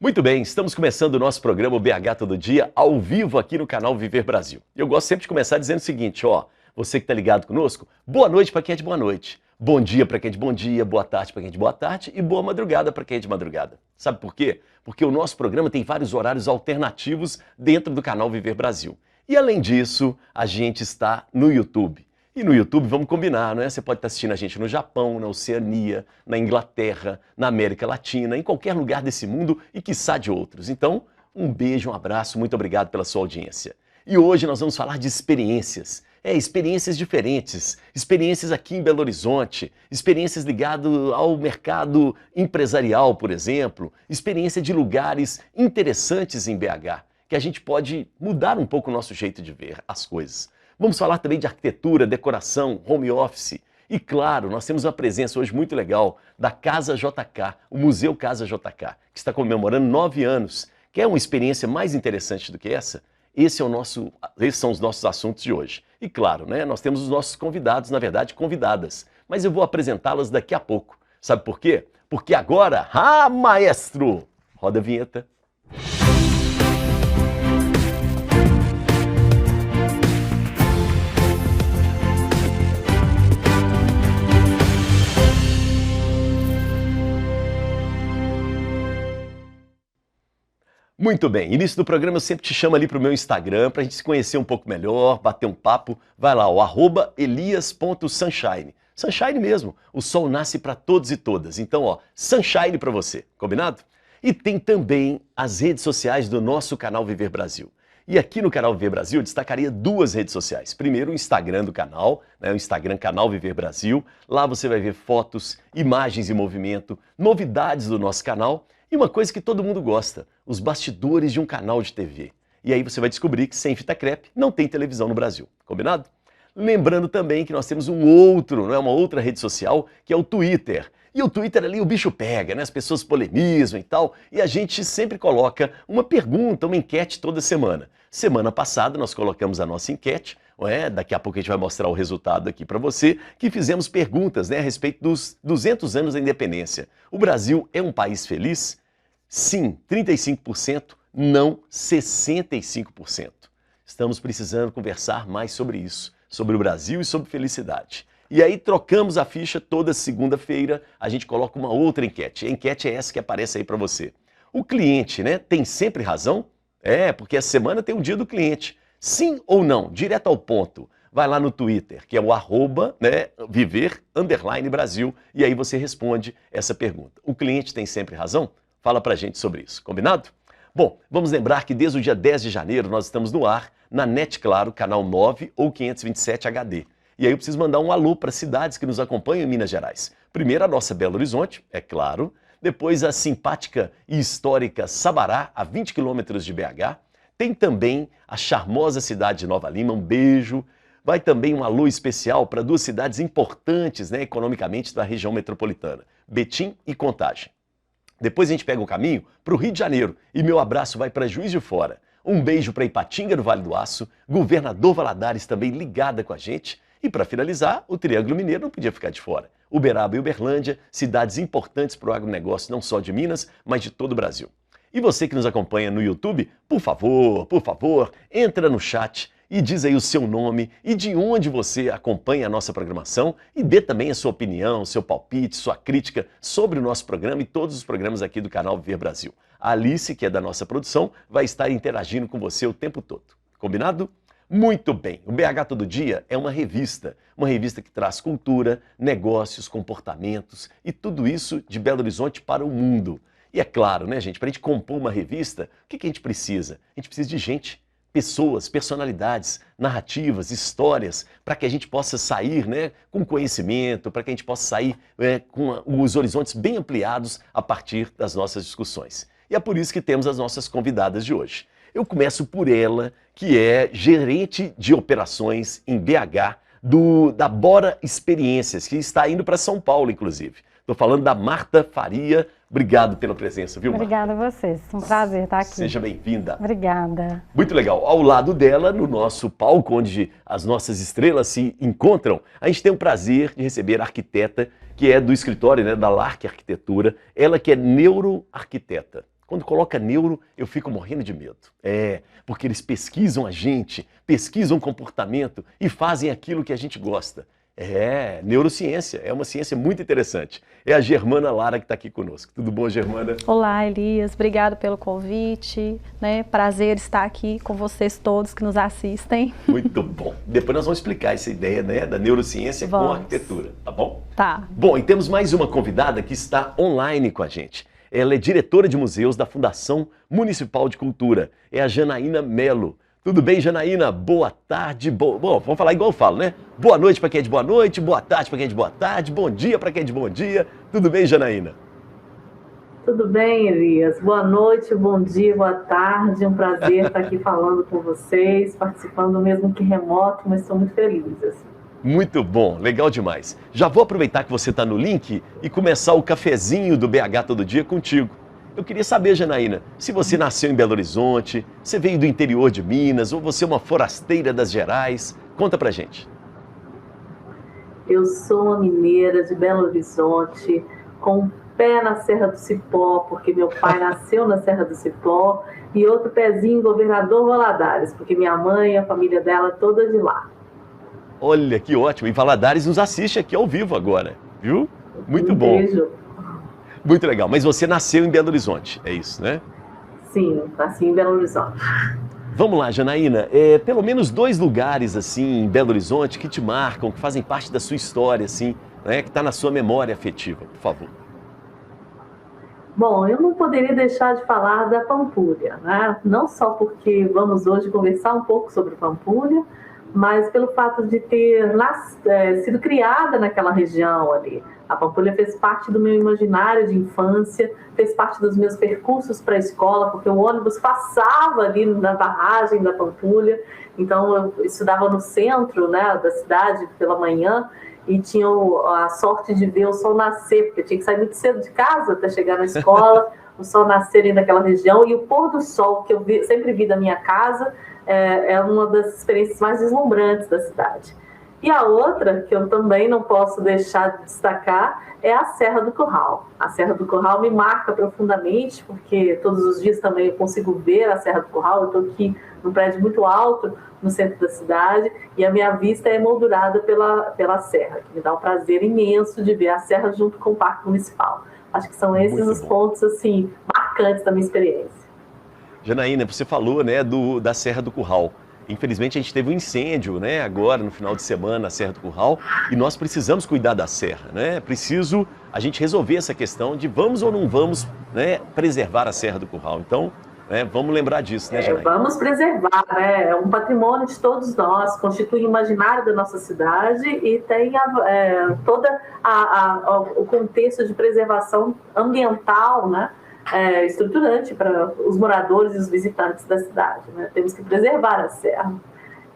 Muito bem, estamos começando o nosso programa BH Todo Dia, ao vivo aqui no canal Viver Brasil. Eu gosto sempre de começar dizendo o seguinte, você que está ligado conosco, boa noite para quem é de boa noite, bom dia para quem é de bom dia, boa tarde para quem é de boa tarde e boa madrugada para quem é de madrugada. Sabe por quê? Porque o nosso programa tem vários horários alternativos dentro do canal Viver Brasil. E além disso, a gente está no YouTube. E no YouTube, vamos combinar, né? Você pode estar assistindo a gente no Japão, na Oceania, na Inglaterra, na América Latina, em qualquer lugar desse mundo e quiçá de outros. Então, um beijo, um abraço, muito obrigado pela sua audiência. E hoje nós vamos falar de experiências. Experiências diferentes, experiências aqui em Belo Horizonte, experiências ligadas ao mercado empresarial, por exemplo, experiência de lugares interessantes em BH, que a gente pode mudar um pouco o nosso jeito de ver as coisas. Vamos falar também de arquitetura, decoração, home office. E claro, nós temos uma presença hoje muito legal da Casa JK, o Museu Casa JK, que está comemorando 9 anos. Quer uma experiência mais interessante do que essa? Esses são os nossos assuntos de hoje. E claro, né, nós temos os nossos convidados, na verdade, convidadas. Mas eu vou apresentá-las daqui a pouco. Sabe por quê? Porque agora, maestro! Roda a vinheta. Muito bem, início do programa eu sempre te chamo ali para o meu Instagram para a gente se conhecer um pouco melhor, bater um papo. Vai lá, @elias.sunshine. Sunshine mesmo, o sol nasce para todos e todas. Então, sunshine para você, combinado? E tem também as redes sociais do nosso canal Viver Brasil. E aqui no canal Viver Brasil eu destacaria 2 redes sociais. Primeiro o Instagram do canal, o Instagram Canal Viver Brasil. Lá você vai ver fotos, imagens em movimento, novidades do nosso canal. E uma coisa que todo mundo gosta, os bastidores de um canal de TV. E aí você vai descobrir que sem fita crepe não tem televisão no Brasil, combinado? Lembrando também que nós temos uma outra rede social, que é o Twitter. E o Twitter ali o bicho pega, né? As pessoas polemizam e tal, e a gente sempre coloca uma pergunta, uma enquete toda semana. Semana passada nós colocamos a nossa enquete, daqui a pouco a gente vai mostrar o resultado aqui para você, que fizemos perguntas, a respeito dos 200 anos da independência. O Brasil é um país feliz? Sim, 35%, não 65%. Estamos precisando conversar mais sobre isso, sobre o Brasil e sobre felicidade. E aí trocamos a ficha toda segunda-feira, a gente coloca uma outra enquete. A enquete é essa que aparece aí para você. O cliente, tem sempre razão? Porque essa semana tem o dia do cliente. Sim ou não? Direto ao ponto. Vai lá no Twitter, que é o @Viver_Brasil, e aí você responde essa pergunta. O cliente tem sempre razão? Fala pra gente sobre isso, combinado? Bom, vamos lembrar que desde o dia 10 de janeiro nós estamos no ar, na NET Claro, canal 9 ou 527 HD. E aí eu preciso mandar um alô para cidades que nos acompanham em Minas Gerais. Primeiro a nossa Belo Horizonte, é claro. Depois a simpática e histórica Sabará, a 20 quilômetros de BH. Tem também a charmosa cidade de Nova Lima, um beijo. Vai também um alô especial para 2 cidades importantes, economicamente da região metropolitana, Betim e Contagem. Depois a gente pega o caminho para o Rio de Janeiro e meu abraço vai para Juiz de Fora. Um beijo para Ipatinga do Vale do Aço, Governador Valadares também ligada com a gente. E para finalizar, o Triângulo Mineiro não podia ficar de fora. Uberaba e Uberlândia, cidades importantes para o agronegócio não só de Minas, mas de todo o Brasil. E você que nos acompanha no YouTube, por favor, entra no chat e diz aí o seu nome e de onde você acompanha a nossa programação e dê também a sua opinião, seu palpite, sua crítica sobre o nosso programa e todos os programas aqui do canal Viver Brasil. A Alice, que é da nossa produção, vai estar interagindo com você o tempo todo. Combinado? Muito bem. O BH Todo Dia é uma revista que traz cultura, negócios, comportamentos e tudo isso de Belo Horizonte para o mundo. E é claro, gente, para a gente compor uma revista, o que a gente precisa? A gente precisa de gente. Pessoas, personalidades, narrativas, histórias, para que a gente possa sair com conhecimento, para que a gente possa sair com os horizontes bem ampliados a partir das nossas discussões. E é por isso que temos as nossas convidadas de hoje. Eu começo por ela, que é gerente de operações em BH da Bora Experiências, que está indo para São Paulo, inclusive. Estou falando da Marta Faria. Obrigado pela presença, viu, Marta? Obrigada a vocês. Um prazer estar aqui. Seja bem-vinda. Obrigada. Muito legal. Ao lado dela, no nosso palco, onde as nossas estrelas se encontram, a gente tem o prazer de receber a arquiteta, que é do escritório da Lark Arquitetura, ela que é neuroarquiteta. Quando coloca neuro, eu fico morrendo de medo. Porque eles pesquisam a gente, pesquisam o comportamento e fazem aquilo que a gente gosta. Neurociência, é uma ciência muito interessante. É a Germana Lara que está aqui conosco. Tudo bom, Germana? Olá, Elias. Obrigado pelo convite. Prazer estar aqui com vocês todos que nos assistem. Muito bom. Depois nós vamos explicar essa ideia, da neurociência com a arquitetura, tá bom? Tá. Bom, e temos mais uma convidada que está online com a gente. Ela é diretora de museus da Fundação Municipal de Cultura. É a Janaína Melo. Tudo bem, Janaína? Boa tarde. Bom, vamos falar igual eu falo, né? Boa noite para quem é de boa noite, boa tarde para quem é de boa tarde, bom dia para quem é de bom dia. Tudo bem, Janaína? Tudo bem, Elias. Boa noite, bom dia, boa tarde. Um prazer estar aqui falando com vocês, participando mesmo que remoto, mas estou muito feliz. Assim. Muito bom, legal demais. Já vou aproveitar que você está no link e começar o cafezinho do BH Todo Dia contigo. Eu queria saber, Janaína, se você nasceu em Belo Horizonte, você veio do interior de Minas ou você é uma forasteira das Gerais. Conta pra gente. Eu sou uma mineira de Belo Horizonte, com um pé na Serra do Cipó, porque meu pai nasceu na Serra do Cipó, e outro pezinho em Governador Valadares, porque minha mãe e a família dela toda de lá. Olha, que ótimo. E Valadares nos assiste aqui ao vivo agora, viu? Muito bom. Beijo. Muito legal. Mas você nasceu em Belo Horizonte, é isso, né? Sim, nasci em Belo Horizonte. Vamos lá, Janaína. Pelo menos 2 lugares, assim, em Belo Horizonte que te marcam, que fazem parte da sua história, assim, né? Que está na sua memória afetiva, por favor. Bom, eu não poderia deixar de falar da Pampulha, né? Não só porque vamos hoje conversar um pouco sobre Pampulha, mas pelo fato de ter sido criada naquela região ali. A Pampulha fez parte do meu imaginário de infância, fez parte dos meus percursos para a escola, porque o ônibus passava ali na barragem da Pampulha, então eu estudava no centro, né, da cidade pela manhã, e tinha a sorte de ver o sol nascer, porque tinha que sair muito cedo de casa até chegar na escola, o sol nascer ali naquela região, e o pôr do sol que eu sempre vi da minha casa é uma das experiências mais deslumbrantes da cidade. E a outra, que eu também não posso deixar de destacar, é a Serra do Curral. A Serra do Curral me marca profundamente, porque todos os dias também eu consigo ver a Serra do Curral. Eu estou aqui num prédio muito alto, no centro da cidade, e a minha vista é emoldurada pela serra, que me dá um prazer imenso de ver a serra junto com o Parque Municipal. Acho que são esses os pontos assim, marcantes da minha experiência. Janaína, você falou, né, da Serra do Curral. Infelizmente a gente teve um incêndio, né, agora no final de semana na Serra do Curral, e nós precisamos cuidar da serra, né? Preciso a gente resolver essa questão de vamos ou não vamos, né, preservar a Serra do Curral. Então, né, vamos lembrar disso, né, Janaína? Vamos preservar, né? É um patrimônio de todos nós, constitui o imaginário da nossa cidade e tem todo o contexto de preservação ambiental, né? Estruturante para os moradores e os visitantes da cidade, né? Temos que preservar a serra.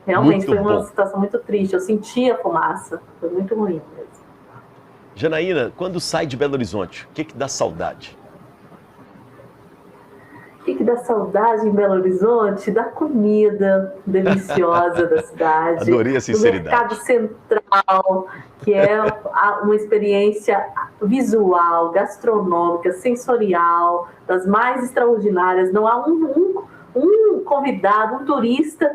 Realmente foi uma situação muito triste. Eu senti a fumaça, foi muito ruim mesmo. Janaína, quando sai de Belo Horizonte, o que dá saudade? O que dá saudade em Belo Horizonte? Da comida deliciosa da cidade. Adorei a sinceridade. Do mercado central, que é uma experiência visual, gastronômica, sensorial, das mais extraordinárias. Não há um convidado, um turista,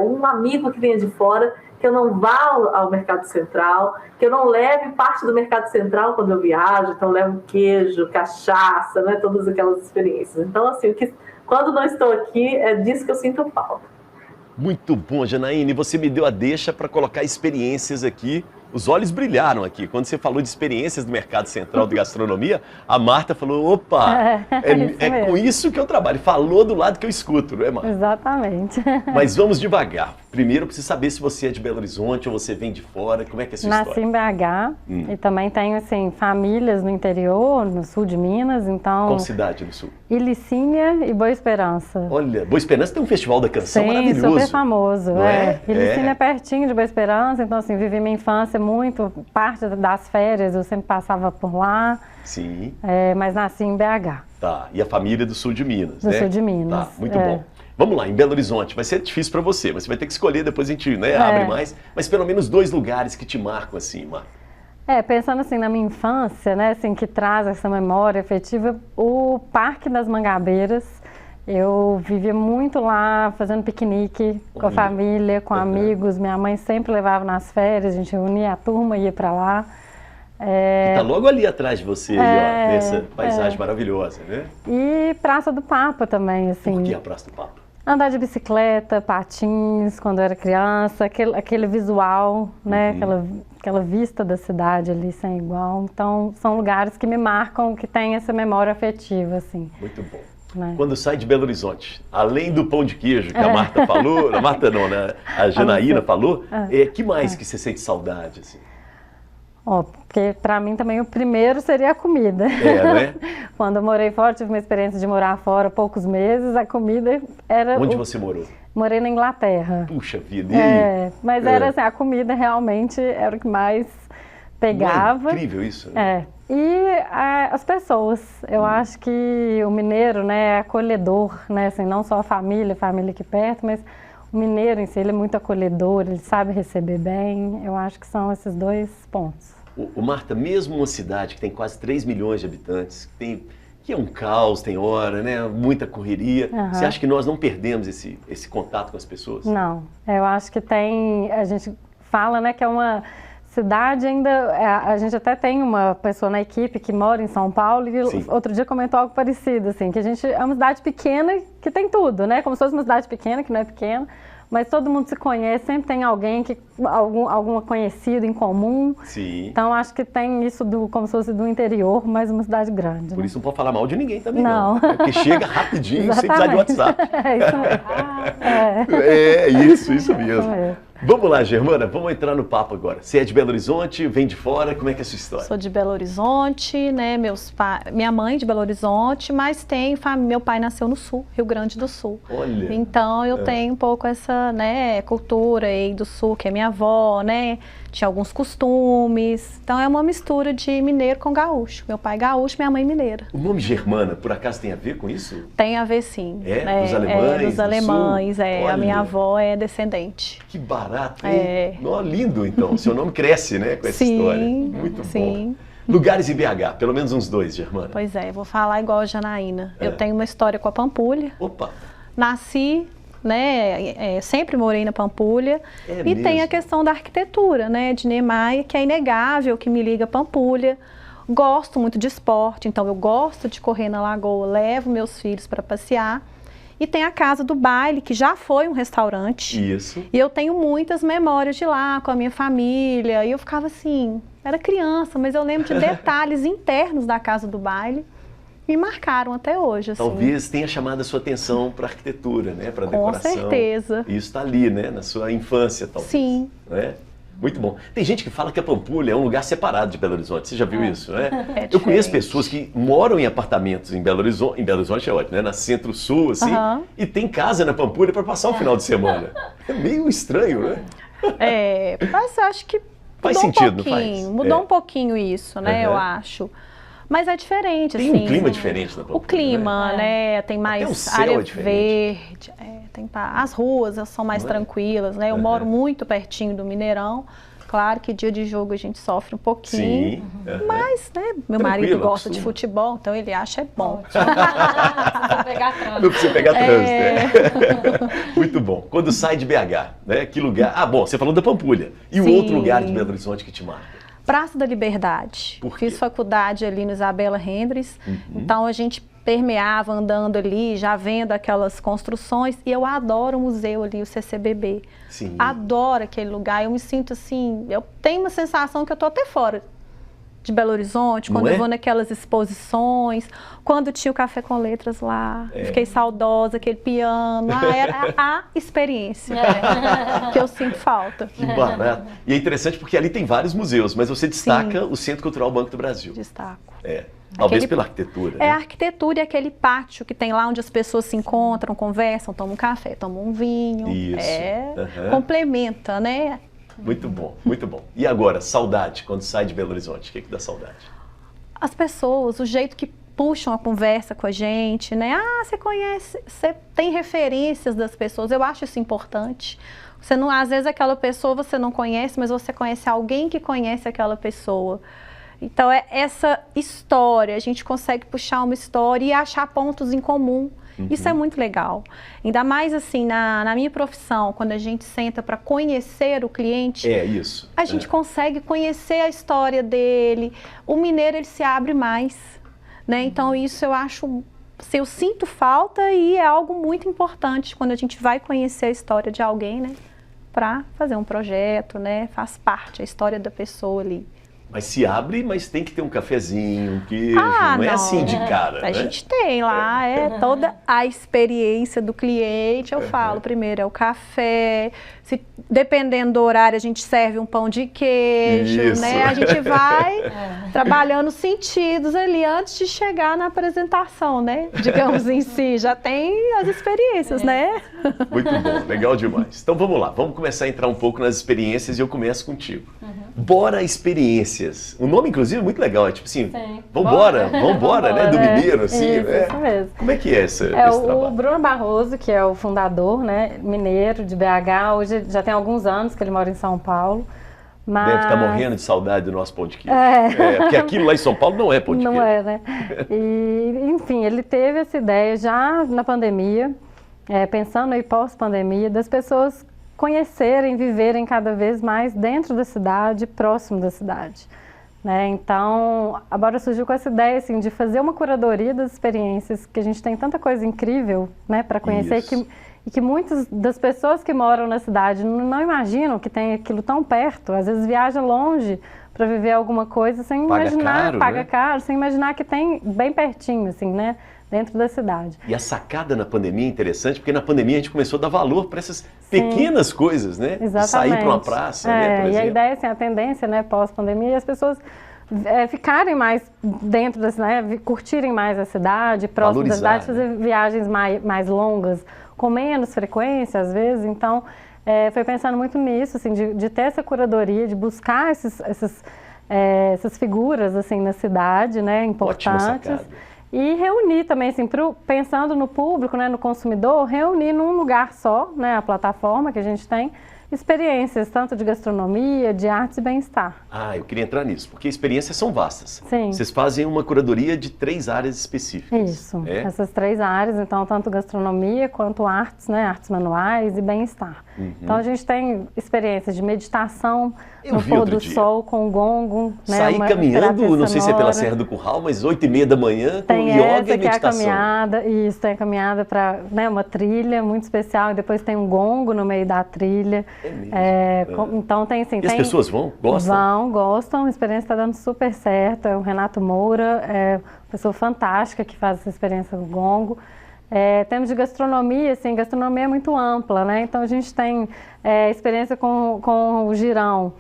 um amigo que venha de fora, que eu não vá ao Mercado Central, que eu não leve parte do Mercado Central quando eu viajo, então eu levo queijo, cachaça, né, todas aquelas experiências. Então, assim, quando não estou aqui, é disso que eu sinto falta. Muito bom, Janaína, e você me deu a deixa para colocar experiências aqui. Os olhos brilharam aqui. Quando você falou de experiências do Mercado Central de Gastronomia, a Marta falou, opa, é com isso que eu trabalho. Falou do lado que eu escuto, não é, Marta? Exatamente. Mas vamos devagar. Primeiro, eu preciso saber se você é de Belo Horizonte ou você vem de fora. Como é que é a sua Nasci história? em BH e também tenho, assim, famílias no interior, no sul de Minas, então... Qual cidade no sul? Ilicínia e Boa Esperança. Olha, Boa Esperança tem um festival da canção maravilhoso. Sim, super famoso. Ilicínia É é pertinho de Boa Esperança, então, assim, vivi minha infância muito, parte das férias eu sempre passava por lá. Sim. Mas nasci em BH. Tá, e a família do sul de Minas, Do né? sul de Minas. Tá, muito bom. Vamos lá, em Belo Horizonte, vai ser difícil para você, mas você vai ter que escolher, depois a gente abre mais, mas pelo menos 2 lugares que te marcam assim, Marta. Pensando assim na minha infância, né, assim, que traz essa memória afetiva, o Parque das Mangabeiras, eu vivia muito lá, fazendo piquenique com a família, com amigos. Minha mãe sempre levava nas férias, a gente reunia a turma e ia para lá. Que tá logo ali atrás de você, aí, ó, nessa paisagem maravilhosa, né? E Praça do Papa também, assim. Por que a Praça do Papa? Andar de bicicleta, patins, quando eu era criança, aquele visual, né? Aquela vista da cidade ali sem igual. Então, são lugares que me marcam, que têm essa memória afetiva, assim. Muito bom. Né? Quando sai de Belo Horizonte, além do pão de queijo que a Marta falou, a Marta não, né? A Janaína falou, que mais que você sente saudade, assim? Porque para mim também o primeiro seria a comida. Não é? Quando eu morei fora, tive uma experiência de morar fora poucos meses, a comida era... Onde você morou? Morei na Inglaterra. Puxa vida, e aí? Mas era assim, a comida realmente era o que mais pegava. Não é incrível isso, né? E as pessoas, eu acho que o mineiro, né, é acolhedor, né, assim, não só a família aqui perto, mas o mineiro em si, ele é muito acolhedor, ele sabe receber bem. Eu acho que são esses dois pontos. Marta, mesmo uma cidade que tem quase 3 milhões de habitantes, que é um caos, tem hora, né? Muita correria, você acha que nós não perdemos esse contato com as pessoas? Não, eu acho que a gente fala, né, que é uma cidade ainda, a gente até tem uma pessoa na equipe que mora em São Paulo e outro dia comentou algo parecido, assim, que a gente é uma cidade pequena que tem tudo, né? Como se fosse uma cidade pequena, que não é pequena, mas todo mundo se conhece, sempre tem alguém, algum conhecido em comum. Sim. Então acho que tem isso como se fosse do interior, mas uma cidade grande. Por né? isso não pode falar mal de ninguém também, não. Porque chega rapidinho, sem precisar de WhatsApp. Isso mesmo. Vamos lá, Germana, vamos entrar no papo agora. Você é de Belo Horizonte, vem de fora, como é que é a sua história? Sou de Belo Horizonte, né, minha mãe de Belo Horizonte, mas meu pai nasceu no Sul, Rio Grande do Sul. Olha! Então eu tenho um pouco essa, né, cultura aí do Sul, que é minha avó, né, tinha alguns costumes. Então é uma mistura de mineiro com gaúcho. Meu pai gaúcho, minha mãe mineira. O nome Germana, por acaso, tem a ver com isso? Tem a ver, sim. Né? Dos alemães? Dos alemães, Olha. A minha avó é descendente. Que barato, hein? Lindo, então. Seu nome cresce, né, com essa história. Muito bom. Lugares em BH, pelo menos uns 2, Germana. Pois é, vou falar igual a Janaína. Eu tenho uma história com a Pampulha. Opa! Nasci, né, sempre morei na Pampulha. E mesmo? tem a questão da arquitetura, né, de Niemeyer, que é inegável, que me liga a Pampulha. Gosto muito de esporte, então eu gosto de correr na lagoa, levo meus filhos para passear. E tem a Casa do Baile, que já foi um restaurante. Isso. E eu tenho muitas memórias de lá, com a minha família. E eu ficava assim, era criança, mas eu lembro de detalhes internos da Casa do Baile. Me marcaram até hoje. Assim. Talvez tenha chamado a sua atenção para a arquitetura, né? Para a decoração. Com certeza. Isso está ali, né? Na sua infância, talvez. Sim. Né? Muito bom. Tem gente que fala que a Pampulha é um lugar separado de Belo Horizonte. Você já viu isso, né? Eu conheço pessoas que moram em apartamentos em Belo Horizonte. Em Belo Horizonte é ótimo, né? Na Centro-Sul, assim. E tem casa na Pampulha para passar o final de semana. É meio estranho, né? Mas acho que faz sentido, não faz? Mudou um pouquinho isso, né? Eu acho. Mas é diferente, tem assim. Tem um clima diferente na Pampulha. O clima, né? Tem mais área verde. As ruas são mais tranquilas, né? Eu moro muito pertinho do Mineirão. Claro que dia de jogo a gente sofre um pouquinho. Sim. Mas, né? Meu marido gosta de futebol, então ele acha bom. Não precisa pegar trânsito. Muito bom. Quando sai de BH, né? Que lugar? Bom, você falou da Pampulha. E o outro lugar de Belo Horizonte que te marca? Praça da Liberdade. Fiz faculdade ali no Isabela Hendricks, então a gente permeava andando ali, já vendo aquelas construções, e eu adoro o museu ali, o CCBB. Sim. Adoro aquele lugar, eu me sinto assim, eu tenho uma sensação que eu tô até fora de Belo Horizonte, quando eu vou naquelas exposições, quando tinha o Café com Letras lá, fiquei saudosa, aquele piano, era a experiência que eu sinto falta. Que barato. E é interessante porque ali tem vários museus, mas você destaca o Centro Cultural Banco do Brasil. Destaco. Talvez pela arquitetura. A arquitetura e aquele pátio que tem lá onde as pessoas se encontram, conversam, tomam um café, tomam um vinho. Isso. Complementa, né? Muito bom, muito bom. E agora, saudade, quando sai de Belo Horizonte, o que dá saudade? As pessoas, o jeito que puxam a conversa com a gente, né? Ah, você conhece, você tem referências das pessoas, eu acho isso importante. Você não, às vezes aquela pessoa você não conhece, mas você conhece alguém que conhece aquela pessoa. Então, essa história, a gente consegue puxar uma história e achar pontos em comum. Isso é muito legal. Ainda mais assim, na minha profissão, quando a gente senta para conhecer o cliente, a gente consegue conhecer a história dele. O mineiro, ele se abre mais, né? Então, isso eu acho, assim, eu sinto falta e é algo muito importante quando a gente vai conhecer a história de alguém, né? Para fazer um projeto, né? Faz parte a história da pessoa ali. Mas se abre, mas tem que ter um cafezinho, um queijo, não é assim de cara, A gente tem lá, toda a experiência do cliente, eu falo, primeiro é o café, dependendo do horário a gente serve um pão de queijo, né? A gente vai trabalhando os sentidos ali antes de chegar na apresentação, né? Digamos em si, já tem as experiências, né? Muito bom, legal demais. Então vamos lá, vamos começar a entrar um pouco nas experiências e eu começo contigo. Bora Experiências. O nome, inclusive, é muito legal. É tipo assim, vambora, né? Do mineiro, assim. Isso mesmo. Como é que é esse trabalho? O Bruno Barroso, que é o fundador, né? Mineiro, de BH. Hoje já tem alguns anos que ele mora em São Paulo. Mas... Deve estar morrendo de saudade do nosso pão de queijo. Porque aquilo lá em São Paulo não é pão de queijo. Não é, né? E, enfim, ele teve essa ideia já na pandemia, pensando aí pós-pandemia, das pessoas conhecerem, viverem cada vez mais dentro da cidade, próximo da cidade, né? Então, agora surgiu com essa ideia assim, de fazer uma curadoria das experiências, que a gente tem tanta coisa incrível, né, para conhecer, e que muitas das pessoas que moram na cidade não imaginam que tem aquilo tão perto, às vezes viajam longe para viver alguma coisa sem imaginar, paga caro, sem imaginar que tem bem pertinho, assim, né? Dentro da cidade. E a sacada na pandemia é interessante, porque na pandemia a gente começou a dar valor para essas pequenas coisas, né? Exatamente. Sair para uma praça, né, por exemplo. E a ideia, assim, a tendência, né, pós-pandemia, é as pessoas ficarem mais dentro da cidade, curtirem mais a cidade, próximo da cidade, fazer viagens mais longas, com menos frequência, às vezes. Então, foi pensando muito nisso, assim, de ter essa curadoria, de buscar essas figuras, assim, na cidade, né, importantes. Ótima sacada. E reunir também, assim, pensando no público, né, no consumidor, reunir num lugar só, né, a plataforma que a gente tem, experiências tanto de gastronomia, de artes e bem-estar. Eu queria entrar nisso, porque experiências são vastas. Sim. Vocês fazem uma curadoria de 3 áreas específicas. Isso, essas 3 áreas, então, tanto gastronomia quanto artes, né, artes manuais e bem-estar. Então, a gente tem experiências de meditação no pôr do sol com o gongo. Sair caminhando, não sei se é pela Serra do Curral, mas 8h30 da manhã, com yoga e meditação. Tem a caminhada, isso, tem a caminhada para, né, uma trilha muito especial, e depois tem um gongo no meio da trilha. Então tem assim... E as pessoas vão? Gostam? Gostam, a experiência está dando super certo. O Renato Moura é uma pessoa fantástica que faz essa experiência do gongo. Temos de gastronomia, assim, gastronomia é muito ampla, né? Então a gente tem experiência com o girão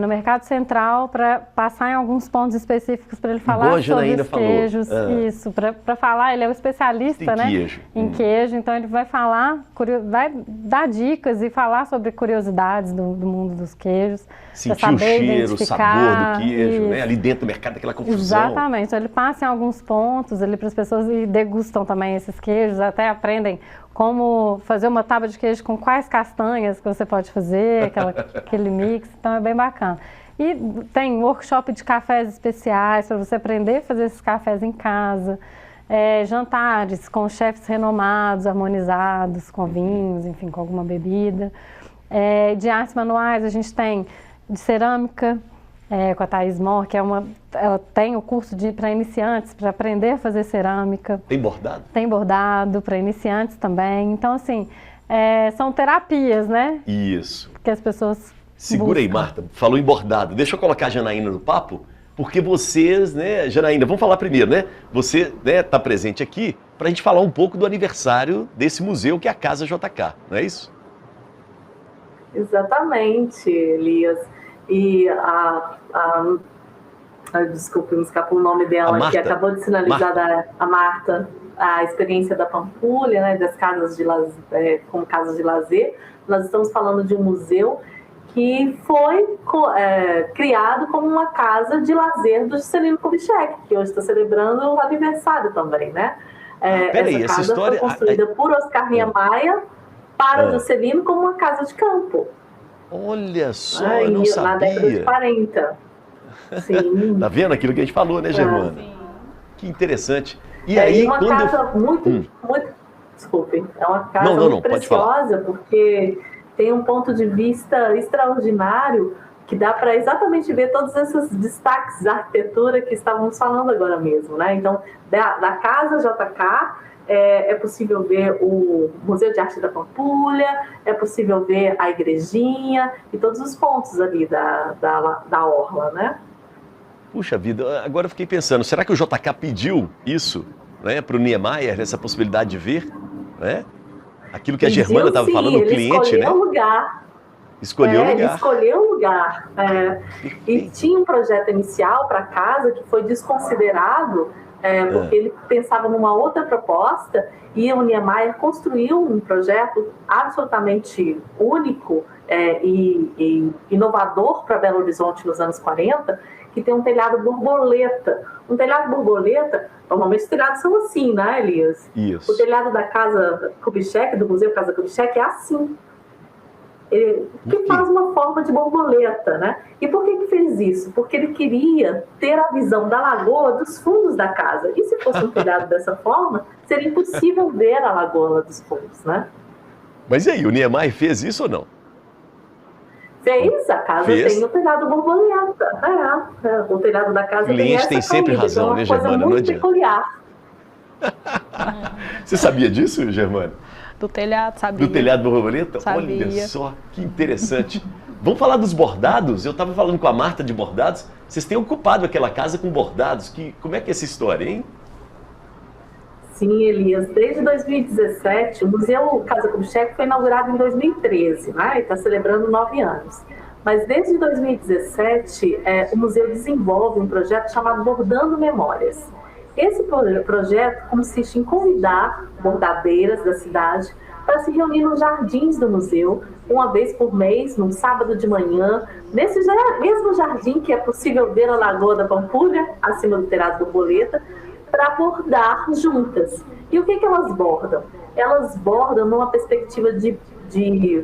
no Mercado Central, para passar em alguns pontos específicos para ele falar sobre os queijos. Isso, para falar, ele é o especialista, né, em queijo, então ele vai falar, vai dar dicas e falar sobre curiosidades do mundo dos queijos. Sentir o cheiro, o sabor do queijo, né, ali dentro do mercado, aquela confusão. Exatamente, então ele passa em alguns pontos ali para as pessoas e degustam também esses queijos, até aprendem como fazer uma tábua de queijo com quais castanhas que você pode fazer, aquele mix, então é bem bacana. E tem workshop de cafés especiais para você aprender a fazer esses cafés em casa, jantares com chefes renomados, harmonizados, com vinhos, enfim, com alguma bebida. De artes manuais a gente tem de cerâmica, com a Thaís Mor, que ela tem o curso para iniciantes, para aprender a fazer cerâmica. Tem bordado? Tem bordado, para iniciantes também. Então, assim, são terapias, né? Isso. Que as pessoas Segura aí, Marta. Falou em bordado. Deixa eu colocar a Janaína no papo, porque vocês, né, Janaína, vamos falar primeiro, né? Você, né, tá presente aqui para a gente falar um pouco do aniversário desse museu, que é a Casa JK, não é isso? Exatamente, Elias. E desculpa, me escapou o nome dela, que acabou de sinalizar, a Marta, a experiência da Pampulha, né, das casas de lazer, como casas de lazer. Nós estamos falando de um museu que foi criado como uma casa de lazer do Juscelino Kubitschek, que hoje está celebrando o aniversário também, né? Peraí, essa casa foi construída por Oscar Niemeyer para Juscelino como uma casa de campo. Olha só, eu não sabia. Na década de 40. Sim. Tá vendo aquilo que a gente falou, né, Germana? Que interessante. E aí, uma casa muito... Desculpe, é uma casa muito preciosa, porque tem um ponto de vista extraordinário que dá para exatamente ver todos esses destaques da arquitetura que estávamos falando agora mesmo, né? Então, da casa JK, é possível ver o Museu de Arte da Pampulha, é possível ver a igrejinha e todos os pontos ali da orla, né? Puxa vida, agora eu fiquei pensando, será que o JK pediu isso, né, para o Niemeyer, essa possibilidade de ver, né? Aquilo que a Germana estava falando, o cliente, né? Escolheu o lugar. Escolheu o lugar. E tinha um projeto inicial para a casa que foi desconsiderado, porque ele pensava numa outra proposta, e o Niemeyer construiu um projeto absolutamente único e inovador para Belo Horizonte nos anos 40, que tem um telhado borboleta. Um telhado borboleta, normalmente os telhados são assim, né, Elias? Isso. O telhado da Casa Kubitschek, do Museu Casa Kubitschek, é assim. Que faz uma forma de borboleta, né? E por que fez isso? Porque ele queria ter a visão da lagoa dos fundos da casa. E se fosse um telhado dessa forma, seria impossível ver a lagoa dos fundos, né? Mas e aí, o Niemeyer fez isso ou não? Fez, a casa tem o telhado borboleta. O telhado da casa tem essa tem sempre caída, razão, então né, é uma coisa Germana? muito peculiar. Você sabia disso, Germana? Do telhado, sabia. Do telhado borboleta? Sabia. Olha só, que interessante. Vamos falar dos bordados? Eu estava falando com a Marta de bordados. Vocês têm ocupado aquela casa com bordados. Como é que é essa história, hein? Sim, Elias. Desde 2017, o Museu Casa Kubitschek foi inaugurado em 2013, né? E está celebrando 9 anos. Mas desde 2017, o museu desenvolve um projeto chamado Bordando Memórias. Esse projeto consiste em convidar bordadeiras da cidade para se reunir nos jardins do museu, uma vez por mês, num sábado de manhã, nesse mesmo jardim que é possível ver a Lagoa da Pampulha, acima do telhado borboleta, para bordar juntas. E o que elas bordam? Elas bordam numa perspectiva de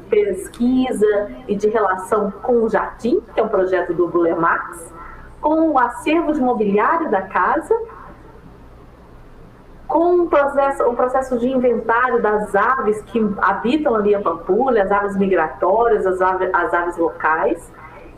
pesquisa e de relação com o jardim, que é um projeto do Buller Marx, com o acervo de mobiliário da casa, com o processo de inventário das aves que habitam ali a Pampulha, as aves migratórias, as aves locais.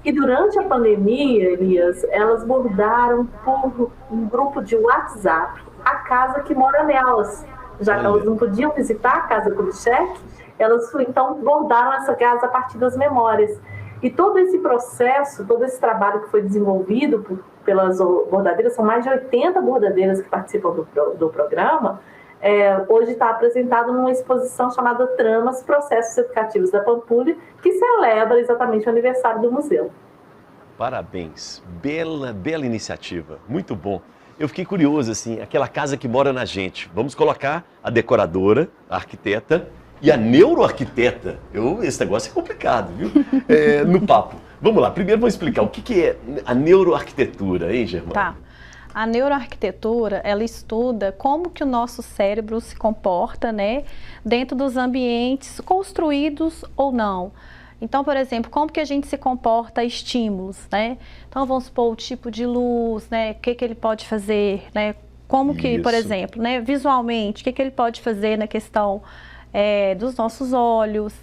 E durante a pandemia, Elias, elas bordaram por um grupo de WhatsApp a casa que mora nelas. Já que elas não podiam visitar a Casa Kubitschek, elas então bordaram essa casa a partir das memórias. E todo esse processo, todo esse trabalho que foi desenvolvido pelas bordadeiras, são mais de 80 bordadeiras que participam do programa, hoje está apresentado numa exposição chamada Tramas, Processos Educativos da Pampulha, que celebra exatamente o aniversário do museu. Parabéns, bela iniciativa, muito bom. Eu fiquei curioso, assim, aquela casa que mora na gente. Vamos colocar a decoradora, a arquiteta e a neuroarquiteta. Esse negócio é complicado, viu? No papo. Vamos lá, primeiro vamos explicar o que é a neuroarquitetura, hein, Germana? Tá. A neuroarquitetura, ela estuda como que o nosso cérebro se comporta, né, dentro dos ambientes construídos ou não. Então, por exemplo, como que a gente se comporta a estímulos, né? Então, vamos supor o tipo de luz, né, o que ele pode fazer, né? Como que, por exemplo, né, visualmente, o que ele pode fazer na questão dos nossos olhos,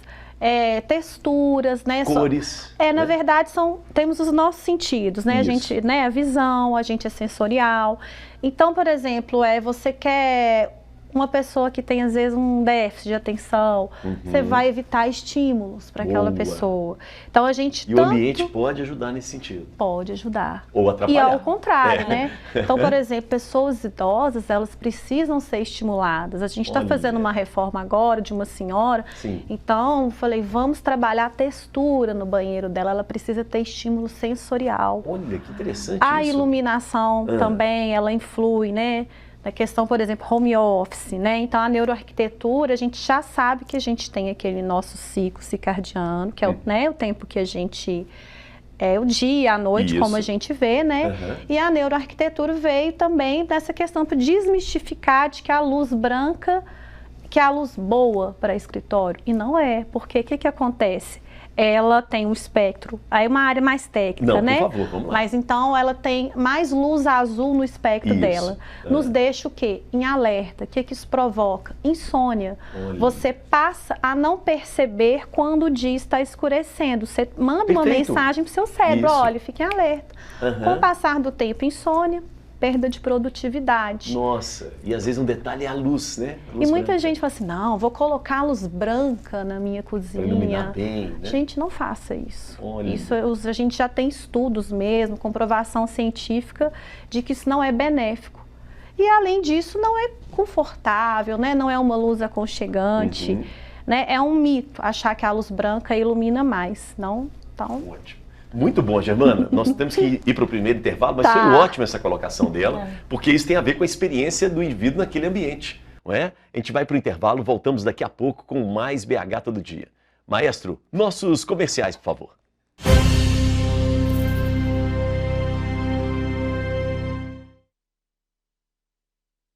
texturas, né? Cores. Na verdade, temos os nossos sentidos, né? Isso. A gente, né? A visão, a gente é sensorial. Então, por exemplo, você quer uma pessoa que tem, às vezes, um déficit de atenção, você vai evitar estímulos para aquela pessoa. Então, a gente o ambiente pode ajudar nesse sentido. Pode ajudar. Ou atrapalhar. E ao contrário, né? Então, por exemplo, pessoas idosas, elas precisam ser estimuladas. A gente está fazendo uma reforma agora de uma senhora. Sim. Então, falei, vamos trabalhar a textura no banheiro dela. Ela precisa ter estímulo sensorial. Olha, que interessante A isso. iluminação também, ela influi, né? A questão, por exemplo, home office, né? Então, a neuroarquitetura, a gente já sabe que a gente tem aquele nosso ciclo circadiano, que é o tempo que a gente... É o dia, a noite, como a gente vê, né? E a neuroarquitetura veio também dessa questão para desmistificar de que a luz branca, que é a luz boa para escritório. E não é, porque o que acontece? Ela tem um espectro, aí uma área mais técnica, né? Por favor, vamos lá. Mas então ela tem mais luz azul no espectro dela. Nos deixa o quê? Em alerta. O que isso provoca? Insônia. Olha. Você passa a não perceber quando o dia está escurecendo. Você manda uma mensagem para o seu cérebro, olha, fique em alerta. Com o passar do tempo, insônia, perda de produtividade. Nossa, e às vezes um detalhe é a luz, né? A luz e muita branca. gente fala assim, não, vou colocar a luz branca na minha cozinha. Pra iluminar bem, né? Gente, não faça isso. Olha. Isso a gente já tem estudos mesmo, comprovação científica de que isso não é benéfico. E além disso, não é confortável, né? Não é uma luz aconchegante. Né? É um mito achar que a luz branca ilumina mais. Não, então... Ótimo. Muito bom, Germana. Nós temos que ir para o primeiro intervalo, mas foi ótima essa colocação dela, porque isso tem a ver com a experiência do indivíduo naquele ambiente, não é? A gente vai para o intervalo, voltamos daqui a pouco com mais BH Todo Dia. Maestro, nossos comerciais, por favor.